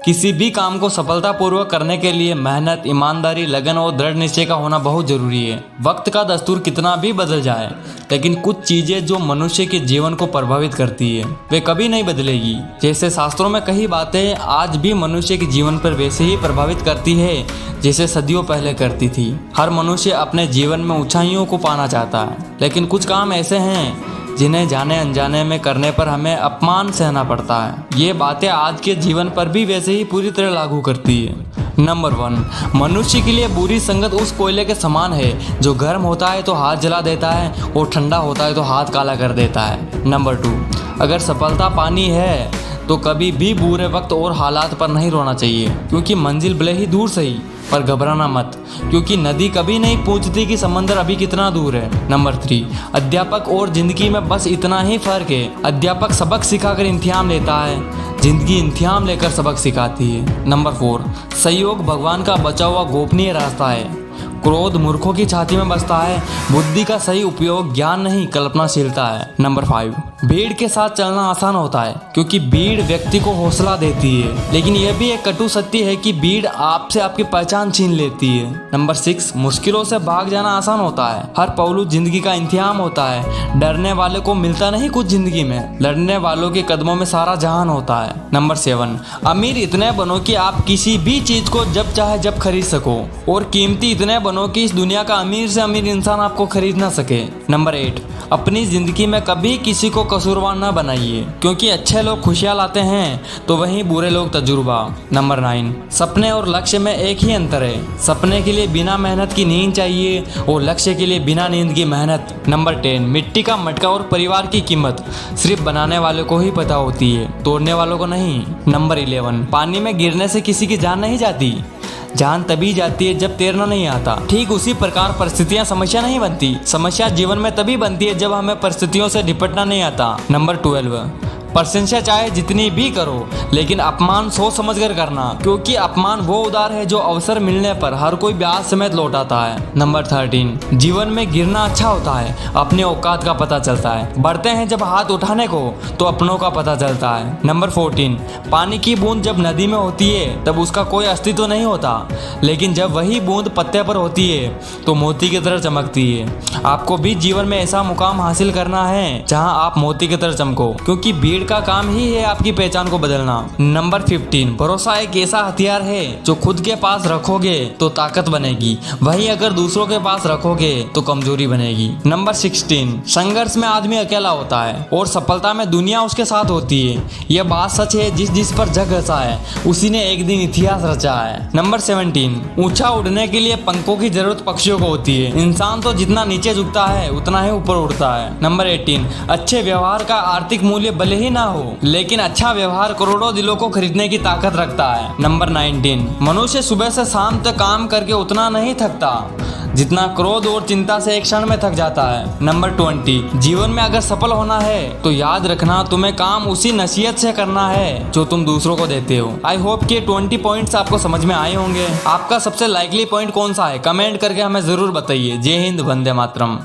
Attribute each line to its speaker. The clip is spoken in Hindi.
Speaker 1: किसी भी काम को सफलतापूर्वक करने के लिए मेहनत, ईमानदारी, लगन और दृढ़ निश्चय का होना बहुत जरूरी है। वक्त का दस्तूर कितना भी बदल जाए, लेकिन कुछ चीजें जो मनुष्य के जीवन को प्रभावित करती है वे कभी नहीं बदलेगी। जैसे शास्त्रों में कई बातें आज भी मनुष्य के जीवन पर वैसे ही प्रभावित करती है जैसे सदियों पहले करती थी। हर मनुष्य अपने जीवन में ऊंचाइयों को पाना चाहता है, लेकिन कुछ काम ऐसे हैं जिन्हें जाने अनजाने में करने पर हमें अपमान सहना पड़ता है। ये बातें आज के जीवन पर भी वैसे ही पूरी तरह लागू करती है। नंबर 1, मनुष्य के लिए बुरी संगत उस कोयले के समान है जो गर्म होता है तो हाथ जला देता है और ठंडा होता है तो हाथ काला कर देता है। नंबर 2, अगर सफलता पानी है तो कभी भी बुरे वक्त और हालात पर नहीं रोना चाहिए, क्योंकि मंजिल भले ही दूर सही पर घबराना मत, क्योंकि नदी कभी नहीं पूछती कि समंदर अभी कितना दूर है। नंबर 3, अध्यापक और जिंदगी में बस इतना ही फर्क है। अध्यापक सबक सिखाकर इम्तिहान लेता है, जिंदगी इम्तिहान लेकर सबक सिखाती है। नंबर 4, सहयोग भगवान का बचा हुआ गोपनीय रास्ता है। क्रोध मूर्खों की छाती में बसता है, बुद्धि का सही उपयोग ज्ञान नहीं कल्पनाशीलता है। नंबर 5, भीड़ के साथ चलना आसान होता है क्योंकि भीड़ व्यक्ति को हौसला देती है, लेकिन यह भी एक कटु सत्य है कि भीड़ आपसे आपकी पहचान छीन लेती है। नंबर 6, मुश्किलों से भाग जाना आसान होता है। हर पहलू जिंदगी का इम्तिहान होता है। डरने वाले को मिलता नहीं कुछ जिंदगी में, लड़ने वालों के कदमों में सारा जहान होता है। नंबर 7, अमीर इतने बनो कि आप किसी भी चीज को जब चाहे जब खरीद सको, और कीमती इतने बनो कि इस दुनिया का अमीर से अमीर इंसान आपको खरीद ना सके। नंबर 8, अपनी जिंदगी में कभी किसी को कसूरवार न बनाइए, क्योंकि अच्छे लोग खुशियां लाते हैं तो वहीं बुरे लोग तजुर्बा। नंबर 9, सपने और लक्ष्य में एक ही अंतर है। सपने के लिए बिना मेहनत की नींद चाहिए और लक्ष्य के लिए बिना नींद की मेहनत। नंबर 10, मिट्टी का मटका और परिवार की कीमत सिर्फ बनाने वाले को ही पता होती है, तोड़ने वालों को नहीं। नंबर 11, पानी में गिरने से किसी की जान नहीं जाती, जान तभी जाती है जब तैरना नहीं आता। ठीक उसी प्रकार परिस्थितियां समस्या नहीं बनती, समस्या जीवन में तभी बनती है जब हमें परिस्थितियों से निपटना नहीं आता। नंबर 12, प्रशंसा चाहे जितनी भी करो, लेकिन अपमान सोच समझ कर करना, क्योंकि अपमान वो उधार है जो अवसर मिलने पर हर कोई ब्याज समेत लौटाता है। नंबर 13, जीवन में गिरना अच्छा होता है, अपने औकात का पता चलता है। बढ़ते हैं जब हाथ उठाने को तो अपनों का पता चलता है। नंबर 14, पानी की बूंद जब नदी में होती है तब उसका कोई अस्तित्व नहीं होता, लेकिन जब वही बूंद पत्ते पर होती है तो मोती की तरह चमकती है। आपको भी जीवन में ऐसा मुकाम हासिल करना है जहाँ आप मोती की तरह चमको, क्योंकि भीड़ का काम ही है आपकी पहचान को बदलना। नंबर 15, भरोसा एक ऐसा हथियार है जो खुद के पास रखोगे तो ताकत बनेगी, वहीं अगर दूसरों के पास रखोगे तो कमजोरी बनेगी। नंबर 16, संघर्ष में आदमी अकेला होता है और सफलता में दुनिया उसके साथ होती है। यह बात सच है, जिस जिस पर जग हंसा है उसी ने एक दिन इतिहास रचा है। नंबर 17, ऊंचा उड़ने के लिए पंखों की जरूरत पक्षियों को होती है। इंसान तो जितना नीचे झुकता है उतना ही ऊपर उड़ता है। नंबर 18, अच्छे व्यवहार का आर्थिक मूल्य भले ही ना हो, लेकिन अच्छा व्यवहार करोड़ों दिलों को खरीदने की ताकत रखता है। नंबर 19, मनुष्य सुबह से शाम तक काम करके उतना नहीं थकता जितना क्रोध और चिंता से एक क्षण में थक जाता है। नंबर 20, जीवन में अगर सफल होना है तो याद रखना तुम्हें काम उसी नसीहत से करना है जो तुम दूसरों को देते हो। आई होप कि 20 पॉइंट्स आपको समझ में आए होंगे। आपका सबसे लाइकली पॉइंट कौन सा है, कमेंट करके हमें जरूर बताइए। जय हिंद, वंदे मातरम।